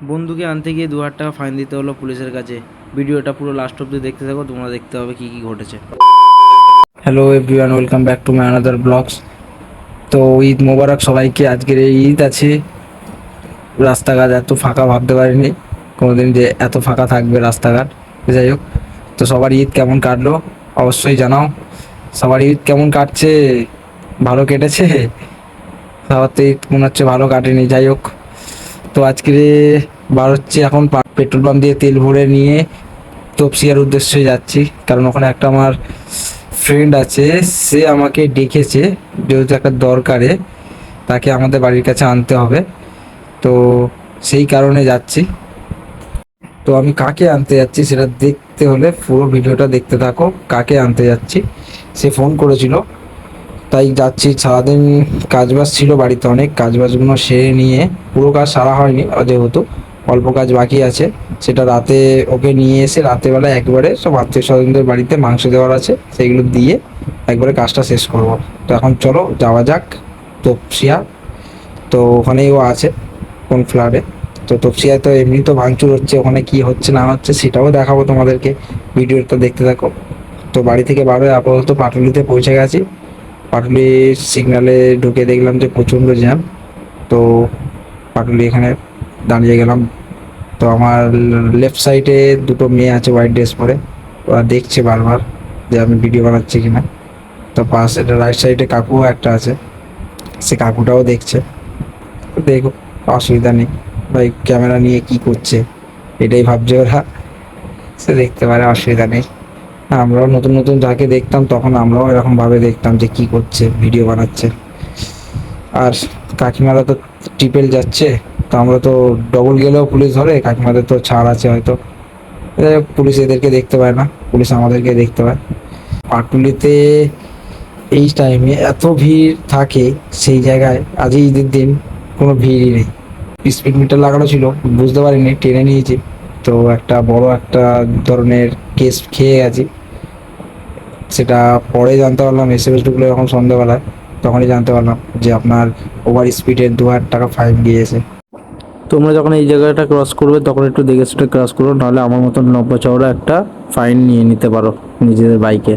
বন্ধুকে আনতে গিয়ে 2,000 টাকা ফাইন দিতে হলো পুলিশের কাছে। ভিডিওটা পুরো লাস্ট অব্দি দেখতে থাকো, তোমরা দেখতে হবে কী কী ঘটেছে। Hello everyone, welcome back to my another blogs. তো ঈদ মোবারক সবাইকে। আজকের এই ঈদ আছে, রাস্তাঘাট এত ফাঁকা ভাবতে পারিনি কোনোদিন যে এত ফাঁকা থাকবে রাস্তাঘাট। যাই হোক, তো সবার ঈদ কেমন কাটলো অবশ্যই জানাও। সবার ঈদ কেমন কাটছে? ভালো কেটেছে? সবার তো ঈদ মনে হচ্ছে ভালো কাটেনি। যাই হোক, তো আজকে বার হচ্ছে, এখন পেট্রোল পাম্প দিয়ে তেল ভরে নিয়ে তপসিয়ার উদ্দেশ্যে যাচ্ছি, কারণ ওখানে একটা আমার ফ্রেন্ড আছে, সে আমাকে ডেকেছে যেহেতু একটা দরকারে তাকে আমাদের বাড়ির কাছে আনতে হবে। তো সেই কারণে যাচ্ছি। তো আমি কাকে আনতে যাচ্ছি সেটা দেখতে হলে পুরো ভিডিওটা দেখতে থাকো। কাকে আনতে যাচ্ছি সে ফোন করেছিল, তাই যাচ্ছি। সারাদিন কাজবাজ ছিল বাড়িতে, অনেক কাজবাজগুলো সেরে নিয়ে, পুরো কাজ সারা হয়নি যেহেতু অল্প কাজ বাকি আছে, সেটা রাতে ওকে নিয়ে এসে রাতেরবেলা একবারে সব আত্মীয় স্বজনদের বাড়িতে মাংস দেওয়ার আছে, সেইগুলো দিয়ে একবারে কাজটা শেষ করব। তো এখন চলো যাওয়া যাক তপসিয়া। তো ওখানেই ও আছে, কোন ফ্ল্যাটে। তো তপসিয়ায় তো এমনি তো ভাঙচুর হচ্ছে, ওখানে কি হচ্ছে না হচ্ছে সেটাও দেখাবো তোমাদেরকে, ভিডিওটা দেখতে থাকো। তো বাড়ি থেকে বার হয়ে আপাতত পাটুলিতে পৌঁছে গেছি। পাটুলি সিগনালে ঢুকে দেখলাম যে প্রচণ্ড জ্যাম। তো পাটুলি এখানে দাঁড়িয়ে গেলাম। তো আমার লেফট সাইডে দুটো মেয়ে আছে হোয়াইট ড্রেস পরে, ওরা দেখছে বারবার যে আমি ভিডিও বানাচ্ছি কিনা। তো পাশে রাইট সাইডে কাকুও একটা আছে, সে কাকুটাও দেখছে। দেখো, অসুবিধা নেই, ভাই ক্যামেরা নিয়ে কি করছে এটাই ভাবছে ওরা, সে দেখতে পারে, অসুবিধা নেই। আমরাও নতুন নতুন যাকে দেখতাম তখন আমরাও এরকম ভাবে দেখতাম যে কি করছে, ভিডিও বানাচ্ছে। আর কাকিমারা তো ট্রিপল যাচ্ছে, তো আমরা তো ডবল গেলেও পুলিশ ধরে, কাকিমাদের তো ছাড় আছে হয়তো। যাই হোক, পুলিশ এদেরকে দেখতে পায় না, পুলিশ আমাদেরকে দেখতে পায়। পাটুলিতে এই টাইমে এত ভিড় থাকে, সেই জায়গায় আজ ঈদের দিন কোনো ভিড়ই নেই। স্পিড মিটার লাগানো ছিল, বুঝতে পারিনি, টেনে নিয়েছি। তো একটা বড় একটা ধরনের কেস খেয়ে গেছি, সেটা পরে জানতে পারলাম। এসএমএস ঢুকলো যখন সন্ধ্যাবেলায়, তখনই জানতে পারলাম যে আপনার ওভার স্পিডের 2,000 টাকা ফাইন দিয়েছে। তোমরা যখন এই জায়গাটা ক্রস করবে তখন একটু দেখে শুনে ক্রস করো, নাহলে আমার মতন নব্বই চওড়া একটা ফাইন নিয়ে নিতে পারো নিজেদের বাইকে।